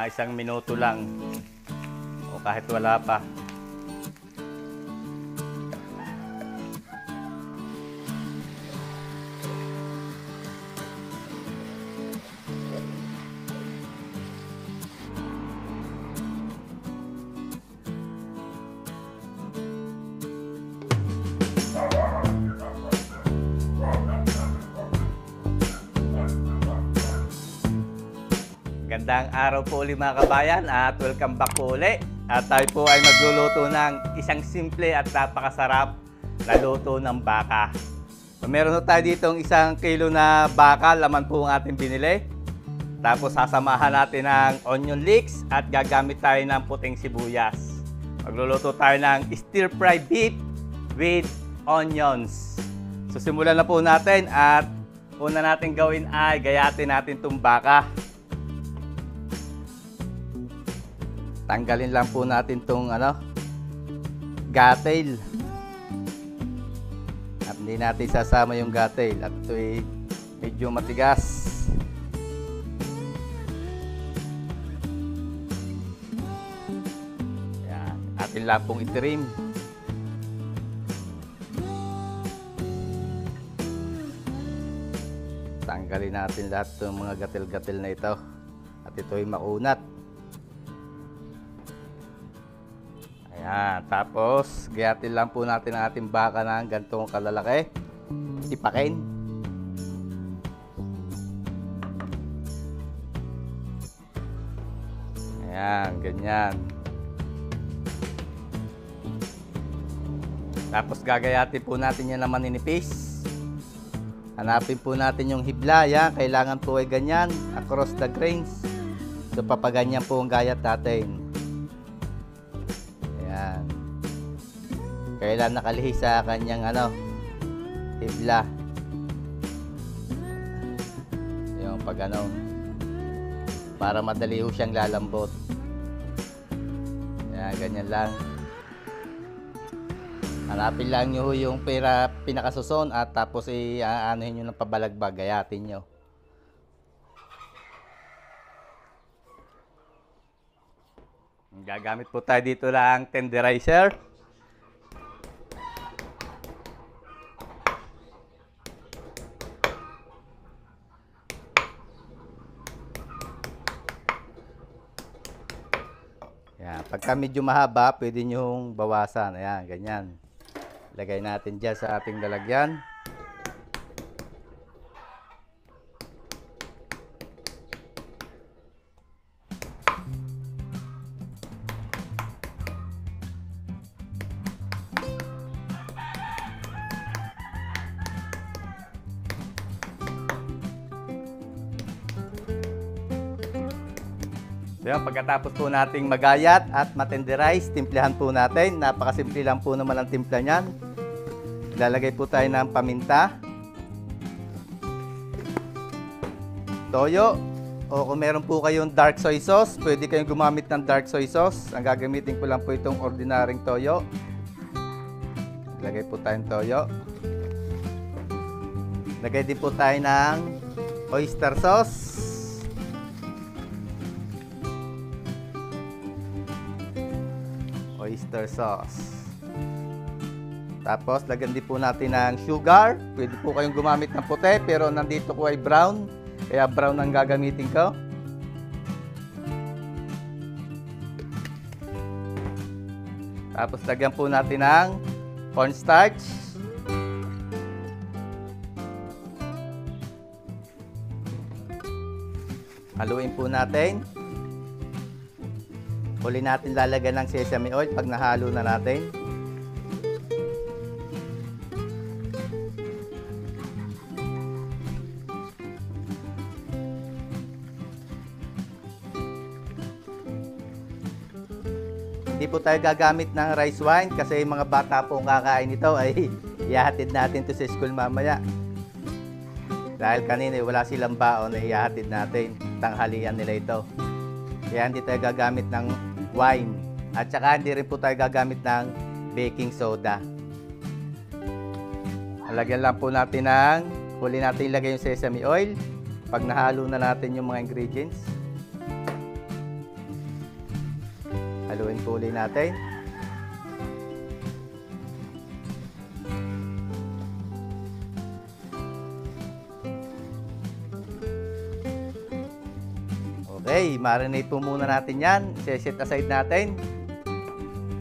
Isang minuto lang o kahit wala pa. Gandang araw po ulit mga kabayan at welcome back po ulit. At tayo po ay magluluto ng isang simple at napakasarap na luto ng baka. So, meron na tayo dito isang kilo na baka, laman po ang ating binili. Tapos sasamahan natin ng onion leeks at gagamit tayo ng puting sibuyas. Magluluto tayo ng stir fry beef with onions. So simulan na po natin at una natin gawin ay gayatin natin itong baka. Tanggalin lang po natin itong gatail. At hindi natin sasama yung gatail. At ito ay medyo matigas. Yan. Atin lang pong itrim. Tanggalin natin lahat ng mga gatil-gatil na ito. At ito ay makunat. Ayan, tapos gayatin lang po natin ang ating baka ng ganitong kalalaki. Ipakin. Ayan, ganyan. Tapos gagayatin po natin yan na maninipis. Hanapin po natin yung hibla. Yan, kailangan po ay ganyan, across the grains. So papaganyan po ang gayat natin. Ayan. Kailan nakalihis sa kanyang hibla. Yung pag para madali ho siyang lalambot. Ayan, ganyan lang. Hanapin lang nyo yung pinakasuson at tapos i-anuhin nyo ng pabalagbag, gayatin nyo. Gagamit po tayo dito lang tenderizer. Yan. Pagka medyo mahaba, pwede nyong bawasan. Ayan, ganyan. Lagay natin dyan sa ating lalagyan. So yan, pagkatapos po nating magayat at matenderize, timplahan po natin. Napakasimple lang po naman ang timpla niyan. Ilalagay po tayo ng paminta, toyo, o kung meron po kayong dark soy sauce, pwede kayong gumamit ng dark soy sauce. Ang gagamitin ko lang po itong ordinaryong toyo. Ilagay po tayong toyo. Lagay din po tayo ng oyster sauce. Oyster sauce. Tapos lagyan din po natin ng sugar. Pwede po kayong gumamit ng puti, pero nandito ko ay brown, kaya brown ang gagamitin ko. Tapos lagyan po natin ng cornstarch. Haluin po natin. Huli natin lalagyan ng sesame oil pag nahalo na natin. Hindi po tayo gagamit ng rice wine kasi yung mga bata po kakain ito ay ihahatid natin to sa school mamaya. Dahil kanina wala silang baon na ihahatid natin. Tanghalian nila ito. Kaya hindi tayo gagamit ng wine. At saka hindi rin po tayo gagamit ng baking soda. Lagyan lang po natin ng, huli natin ilagay yung sesame oil. Pag nahalo na natin yung mga ingredients. Haluin po ulit natin. Okay, marinate po muna natin yan. Set aside natin.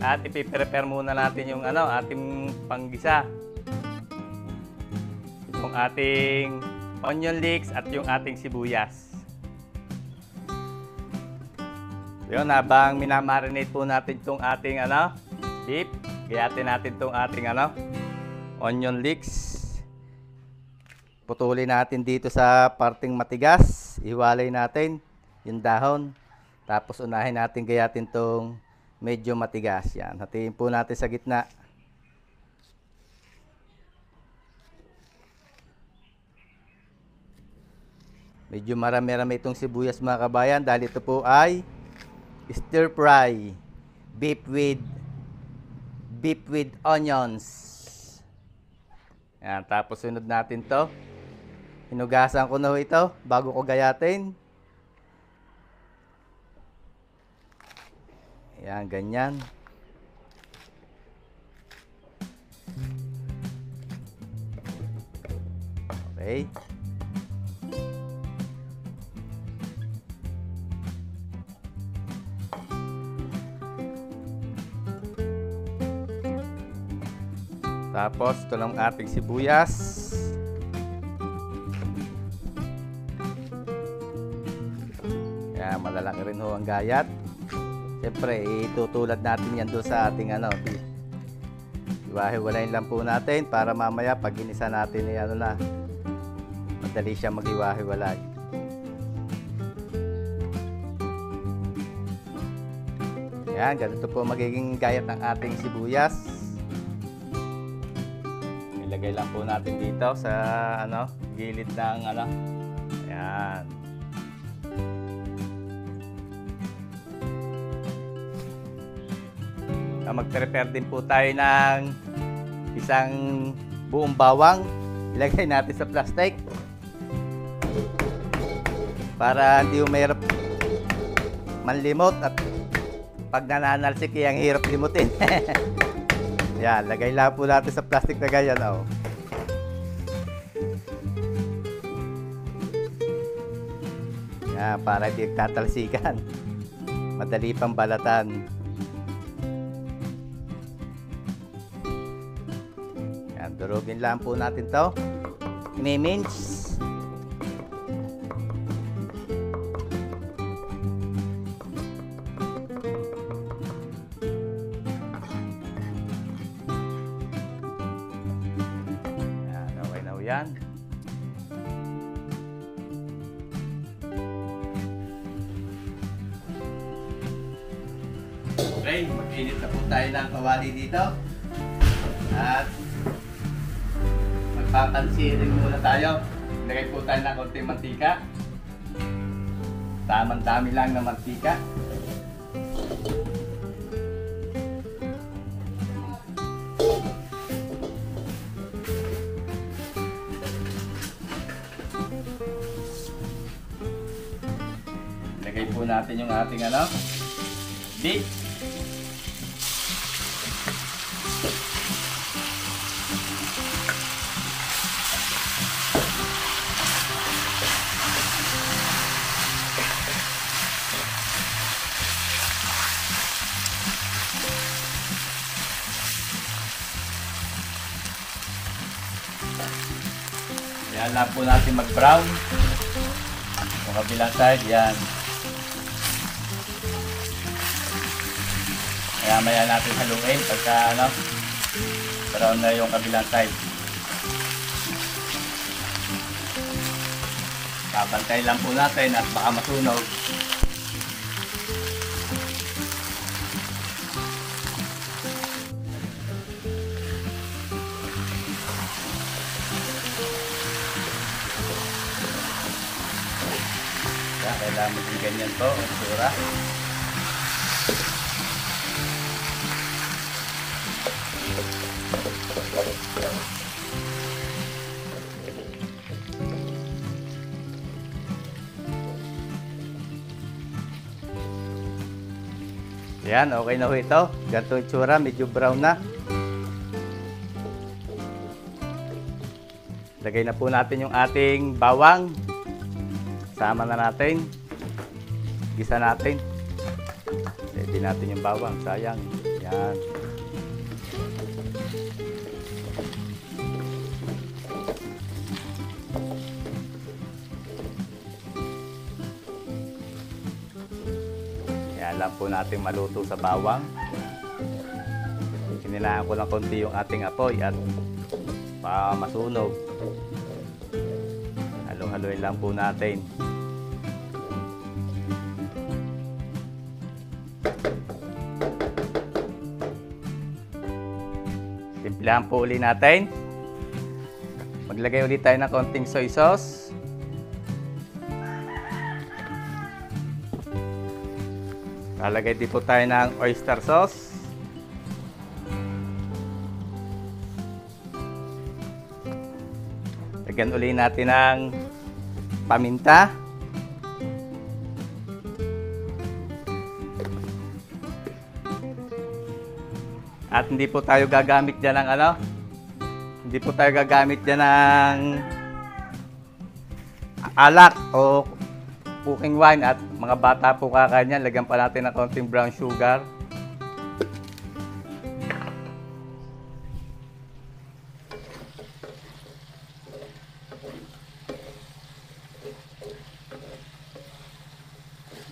At ipiprepare muna natin yung ating panggisa. Yung ating onion leeks at yung ating sibuyas. Yun, habang minamarinate po natin itong ating beef, gayatin natin itong ating onion leeks. Putulin natin dito sa parting matigas. Iwalay natin yung dahon. Tapos unahin natin gayatin itong medyo matigas. Yan. Hatiin po natin sa gitna. Medyo marami-rami itong sibuyas mga kabayan dahil ito po ay stir fry beef with onions. Yan. Tapos sunod natin to. Hinugasan ko na ito bago ko gayatin. Yan, ganyan. Okay. Tapos, ito lang ating sibuyas. Yan, malalaki rin ho ang gayat. Siyempre, itutulad natin yan doon sa ating beef. Iwahiwalayin lang po natin para mamaya pag ginisa natin madali siya mag-iwahiwalay. Yan, ganito po magiging gayat ng ating sibuyas. Ilagay lang po natin dito sa gilid ng Ayan. Mag-prepare din po tayo ng isang buong bawang. Ilagay natin sa plastic para hindi mahirap manlimot at pag nananalsik ang hirap limutin. Yan, lagay lang po natin sa plastic na ganyan. Yan, para hindi tatalsikan. Madali pang balatan. Durugin lang po natin to. Mimins. Yan, okay na ho yan. Okay, mag-init na po tayo ng kawali dito. At papansirin muna tayo. Lagay po tayo ng konting mantika. Tamang-dami lang ng mantika. Lagay po natin yung ating beef. Yan lang po natin mag-brown. Yung kabilang side, yan. Kaya maya natin haluin pagka brown na yung kabilang side. Babantay lang po natin at baka masunog. Kailangan maging ganyan po ang sura. Yan, okay na ho ito. Ganito yung tsura, medyo brown na. Lagay na po natin yung ating bawang. Sama na natin. Gisa natin. Ready natin yung bawang, sayang. Yan. Lang po natin maluto sa bawang. Kinilangan ko lang konti yung ating apoy at para masunog. Halo-haloin lang po natin. Timplahan po ulit natin. Maglagay ulit tayo ng konting soy sauce. Lalagay din po tayo ng oyster sauce. Lagyan ulit natin ng paminta. At hindi po tayo gagamit dyan ng ano? Hindi po tayo gagamit dyan ng alak o cooking wine, at mga bata po kakain, lagyan pa natin ng konting brown sugar.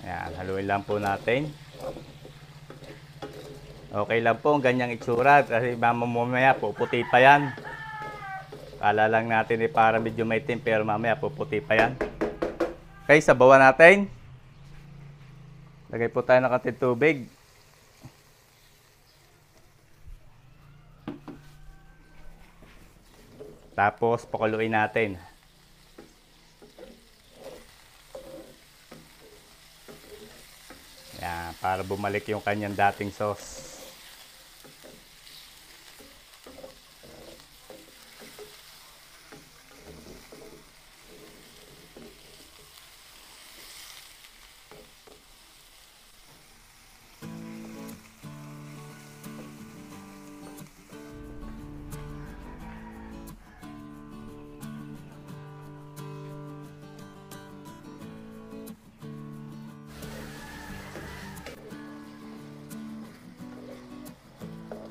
Ayan, haluin lang po natin. Okay lang po ang ganyang itsura kasi mamaya puputi pa yan. Kala lang natin para medyo maitim pero mamaya puputi pa yan. Okay, sabawan natin. Lagay po tayo ng konting tubig. Tapos, pakuluin natin. Yan, para bumalik yung kanyang dating sauce.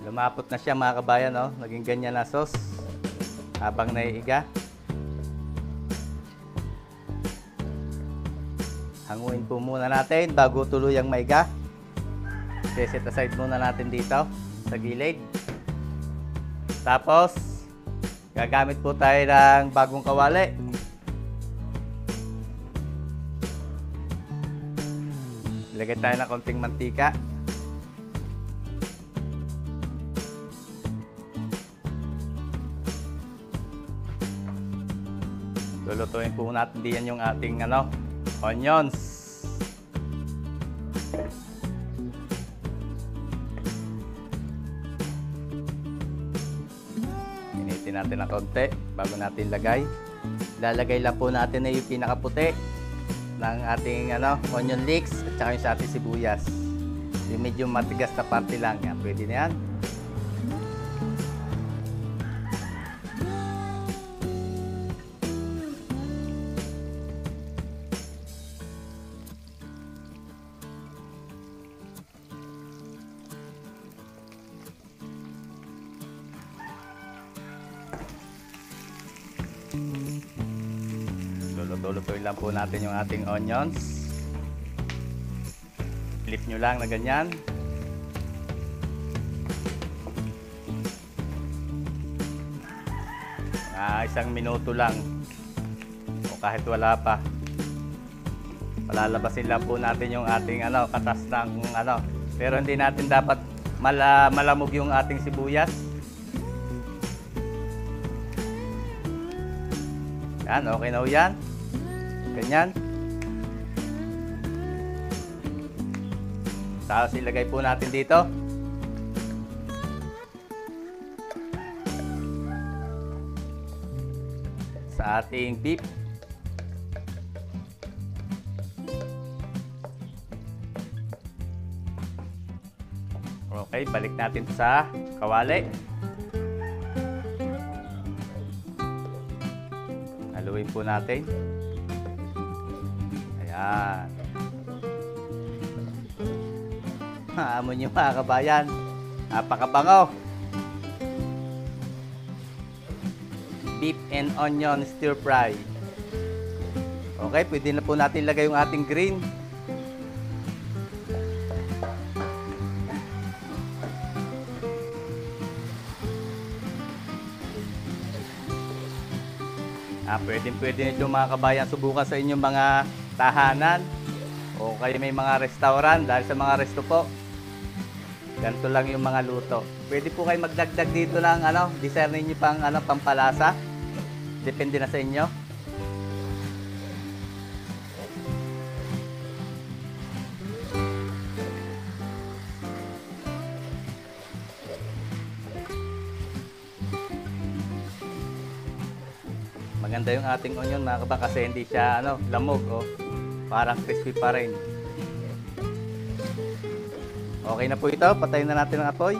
Lumapot na siya mga kabayan, oh. Naging ganyan na sauce habang naiiga. Hanguin po muna natin bago tuluyang maiga. Set aside muna natin dito sa gilid. Tapos gagamit po tayo ng bagong kawali. Ilagay tayo ng konting mantika. Lulutuin po natin diyan yung ating onions. Initin natin ng konti bago natin lagay. Lalagay lang po natin na yung pinakaputi ng ating onion leeks at saka yung sa ating sibuyas. Yung medyo matigas na parte lang. Yan, pwede na yan. Lulutuin lang po natin yung ating onions. Flip nyo lang na ganyan. Isang minuto lang o kahit wala pa. Palalabasin lang po natin yung ating katas ng pero hindi natin dapat malamog yung ating sibuyas. Yan, okay na ho yan. Ganyan. Tapos ilagay po natin dito. Sa ating beef. Okay, balik natin sa kawali. Haluin po natin. Ayan. Hamon nyo mga kabayan. Napakabango. Beef and onion stir fry. Okay, pwede na po natin lagay yung ating green. Pwede nito mga kabayan subukan sa inyong mga tahanan o kayo may mga restaurant dahil sa mga resto po. Ganito lang yung mga luto. Pwede po kayo magdagdag dito ng discernin niyo pang pampalasa. Depende na sa inyo. Maganda yung ating onion mga kabayan kasi hindi siya lamog, parang crispy pa rin. Okay na po ito, patayin na natin ang apoy.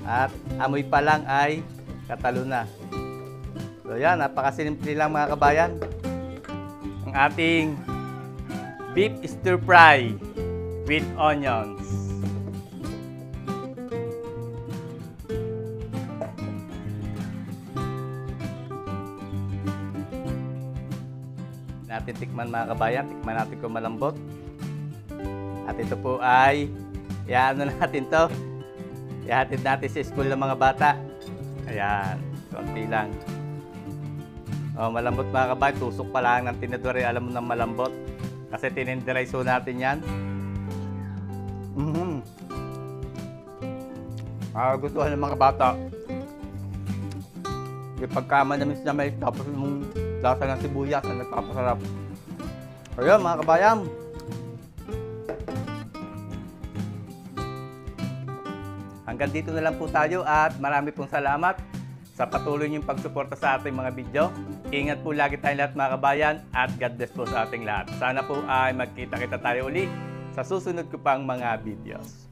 At amoy pa lang ay katalo na. So yan, napakasimple lang mga kabayan. Ang ating beef stir fry with onions. Natin tikman mga kabayan, tikman natin kung malambot. At ito po ay natin to. Ihatid natin sa school ng mga bata. Ayan, konti lang. Malambot mga kabayan, tusok pa lang ng tinidor, alam mo nang malambot. Kasi tinenderize natin yan. Gustuhan ng mga bata. Yung pagkamanamis na may tapos yung lasa ng sibuyas na nagpapasarap. Ayun mga kabayan. Hanggang dito na lang po tayo at marami pong salamat sa patuloy niyong pagsuporta sa ating mga video. Ingat po lagi tayong lahat mga kabayan at God bless po sa ating lahat. Sana po ay magkita-kita tayo uli sa susunod ko pang mga videos.